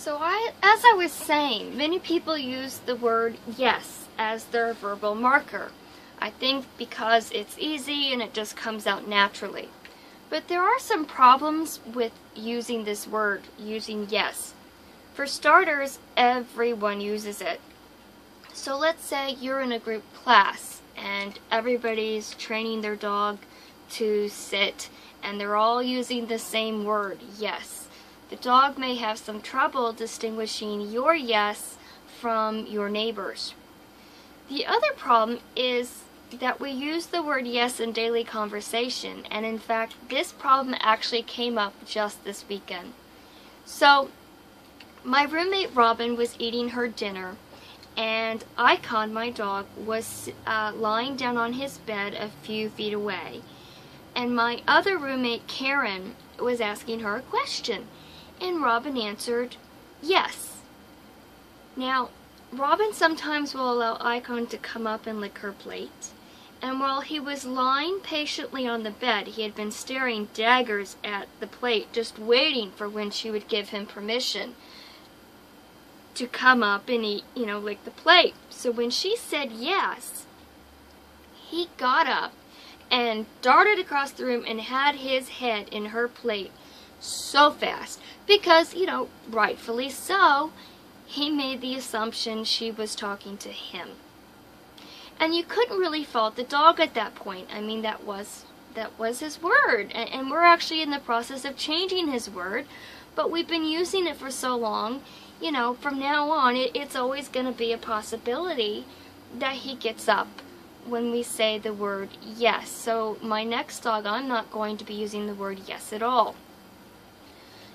As I was saying, many people use the word yes as their verbal marker. I think because it's easy and it just comes out naturally. But there are some problems with using this word, using yes. For starters, everyone uses it. So let's say you're in a group class and everybody's training their dog to sit and they're all using the same word, yes. The dog may have some trouble distinguishing your yes from your neighbor's. The other problem is that we use the word yes in daily conversation, and in fact this problem actually came up just this weekend. So my roommate Robin was eating her dinner, and Icon, my dog, was lying down on his bed a few feet away, and my other roommate Karen was asking her a question, and Robin answered yes. Now Robin sometimes will allow Icon to come up and lick her plate, and while he was lying patiently on the bed, he had been staring daggers at the plate, just waiting for when she would give him permission to come up and eat, lick the plate. So when she said yes, he got up and darted across the room and had his head in her plate so fast because, rightfully so, he made the assumption she was talking to him. And you couldn't really fault the dog at that point. I mean, that was his word. And we're actually in the process of changing his word, but we've been using it for so long, from now on, it's always going to be a possibility that he gets up when we say the word yes. So my next dog, I'm not going to be using the word yes at all.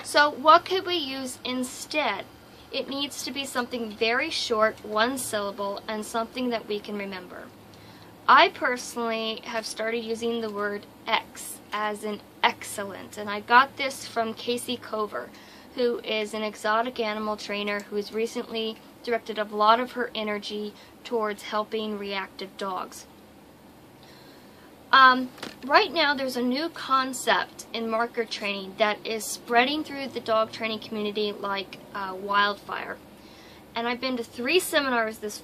So what could we use instead? It needs to be something very short, one syllable, and something that we can remember. I personally have started using the word X as in excellent, and I got this from Casey Cover, who is an exotic animal trainer who has recently directed a lot of her energy towards helping reactive dogs. Right now there's a new concept in marker training that is spreading through the dog training community like wildfire. And I've been to 3 seminars this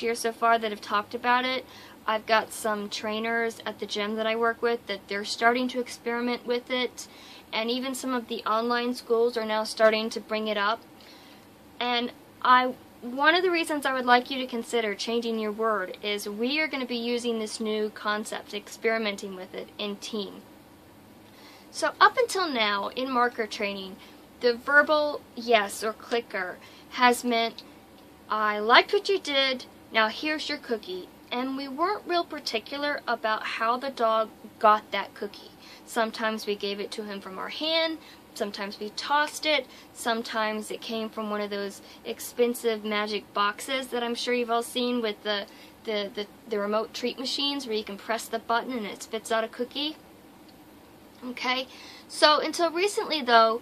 year so far that have talked about it. I've got some trainers at the gym that I work with that they're starting to experiment with it, and even some of the online schools are now starting to bring it up. And one of the reasons I would like you to consider changing your word is we are going to be using this new concept, experimenting with it in team. So up until now, in marker training, the verbal yes or clicker has meant, I liked what you did, now here's your cookie. And we weren't real particular about how the dog got that cookie. Sometimes we gave it to him from our hand, sometimes we tossed it, sometimes it came from one of those expensive magic boxes that I'm sure you've all seen with the remote treat machines where you can press the button and it spits out a cookie. Okay, so until recently though,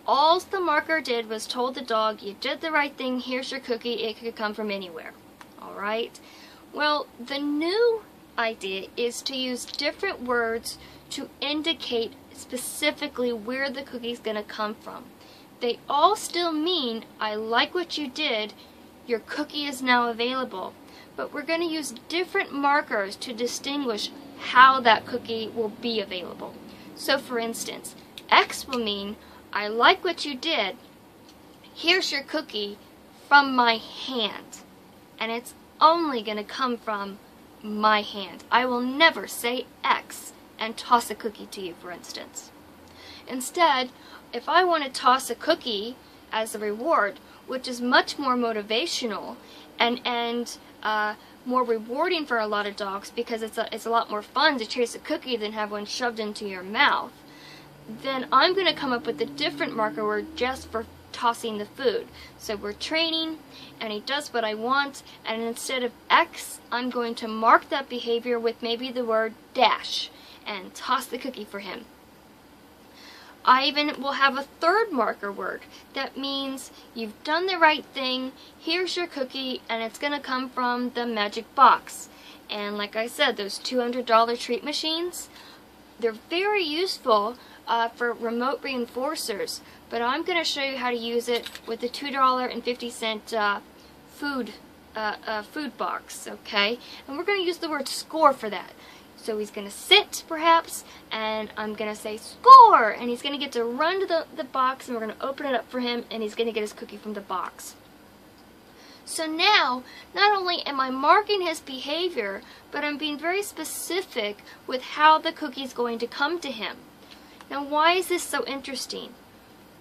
all the marker did was told the dog, you did the right thing, here's your cookie, it could come from anywhere. Alright? Well, the new idea is to use different words to indicate specifically where the cookie's going to come from. They all still mean, I like what you did, your cookie is now available. But we're going to use different markers to distinguish how that cookie will be available. So for instance, X will mean, I like what you did, here's your cookie from my hand. And it's only going to come from my hand. I will never say X and toss a cookie to you, for instance. Instead, if I want to toss a cookie as a reward, which is much more motivational and more rewarding for a lot of dogs because it's a lot more fun to chase a cookie than have one shoved into your mouth, then I'm going to come up with a different marker word just for tossing the food. So we're training, and he does what I want, and instead of X, I'm going to mark that behavior with maybe the word dash, and toss the cookie for him. I even will have a third marker word. That means you've done the right thing, here's your cookie, and it's going to come from the magic box. And like I said, those $200 treat machines, they're very useful, for remote reinforcers, but I'm going to show you how to use it with the $2.50 food box, okay? And we're going to use the word score for that. So he's going to sit, perhaps, and I'm going to say score, and he's going to get to run to the box, and we're going to open it up for him, and he's going to get his cookie from the box. So now, not only am I marking his behavior, but I'm being very specific with how the cookie is going to come to him. Now, why is this so interesting?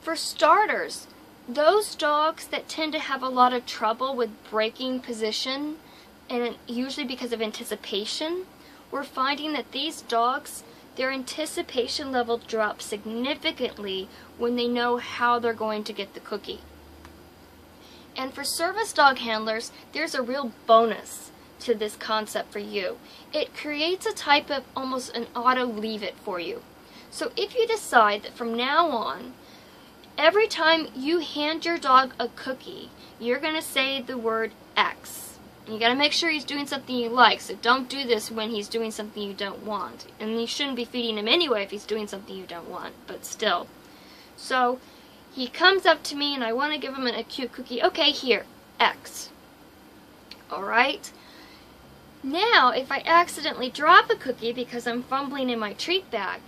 For starters, those dogs that tend to have a lot of trouble with breaking position, and usually because of anticipation, we're finding that these dogs, their anticipation level drops significantly when they know how they're going to get the cookie. And for service dog handlers, there's a real bonus to this concept for you. It creates a type of almost an auto leave it for you. So if you decide that from now on, every time you hand your dog a cookie, you're going to say the word X. And you got to make sure he's doing something you like, so don't do this when he's doing something you don't want. And you shouldn't be feeding him anyway if he's doing something you don't want, but still. So he comes up to me and I want to give him a cute cookie. Okay, here, X. Alright? Now, if I accidentally drop a cookie because I'm fumbling in my treat bag,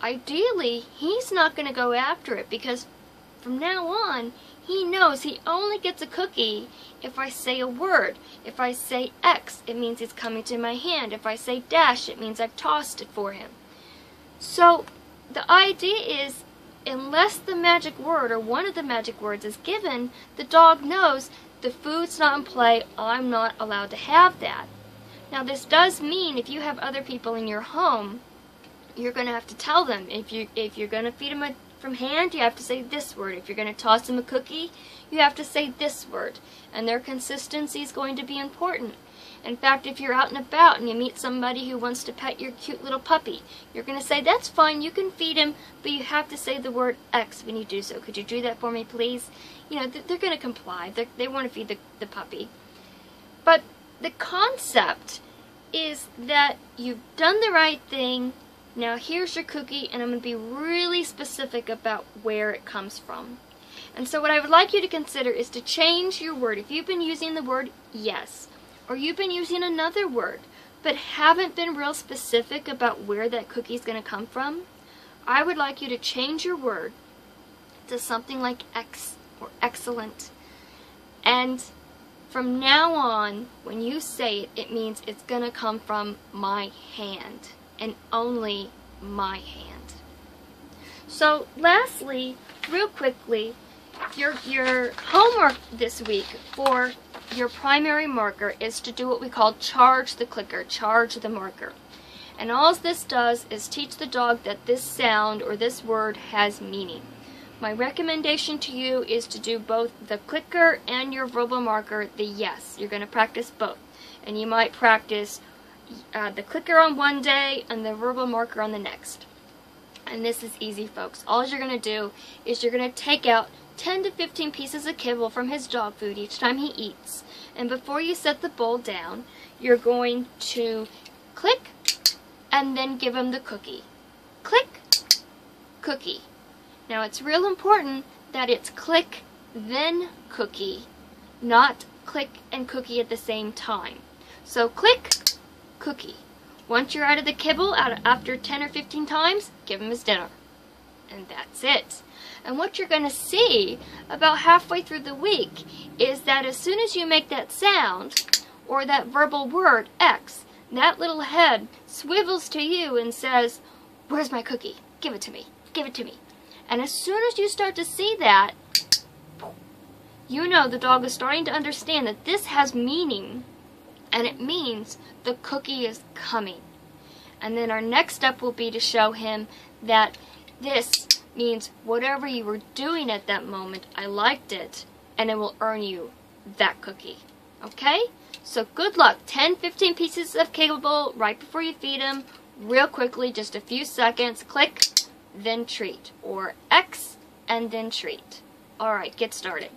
ideally, he's not going to go after it because from now on, he knows he only gets a cookie if I say a word. If I say X, it means it's coming to my hand. If I say dash, it means I've tossed it for him. So the idea is, unless the magic word or one of the magic words is given, the dog knows the food's not in play, I'm not allowed to have that. Now this does mean if you have other people in your home, you're going to have to tell them. If you're going to feed them from hand, you have to say this word. If you're going to toss them a cookie, you have to say this word. And their consistency is going to be important. In fact, if you're out and about and you meet somebody who wants to pet your cute little puppy, you're going to say, that's fine, you can feed him, but you have to say the word X when you do so. Could you do that for me, please? You know, they're going to comply. They want to feed the puppy. But the concept is that you've done the right thing. Now here's your cookie, and I'm going to be really specific about where it comes from. And so what I would like you to consider is to change your word. If you've been using the word yes, or you've been using another word, but haven't been real specific about where that cookie is going to come from, I would like you to change your word to something like X or excellent. And from now on, when you say it, it means it's going to come from my hand. And only my hand. So lastly, real quickly, your homework this week for your primary marker is to do what we call charge the clicker, charge the marker. And all this does is teach the dog that this sound or this word has meaning. My recommendation to you is to do both the clicker and your verbal marker, the yes. You're going to practice both. And you might practice the clicker on one day and the verbal marker on the next. And this is easy, folks. All you're going to do is you're going to take out 10 to 15 pieces of kibble from his dog food each time he eats. And before you set the bowl down, you're going to click and then give him the cookie. Click, cookie. Now it's real important that it's click, then cookie, not click and cookie at the same time. So click, cookie. Once you're out of the kibble, after 10 or 15 times, give him his dinner. And that's it. And what you're going to see about halfway through the week is that as soon as you make that sound, or that verbal word, X, that little head swivels to you and says, where's my cookie? Give it to me. Give it to me. And as soon as you start to see that, you know the dog is starting to understand that this has meaning. And it means the cookie is coming. And then our next step will be to show him that this means whatever you were doing at that moment, I liked it, and it will earn you that cookie. Okay? So good luck. 10, 15 pieces of kibble right before you feed him. Real quickly, just a few seconds. Click, then treat. Or X, and then treat. Alright, get started.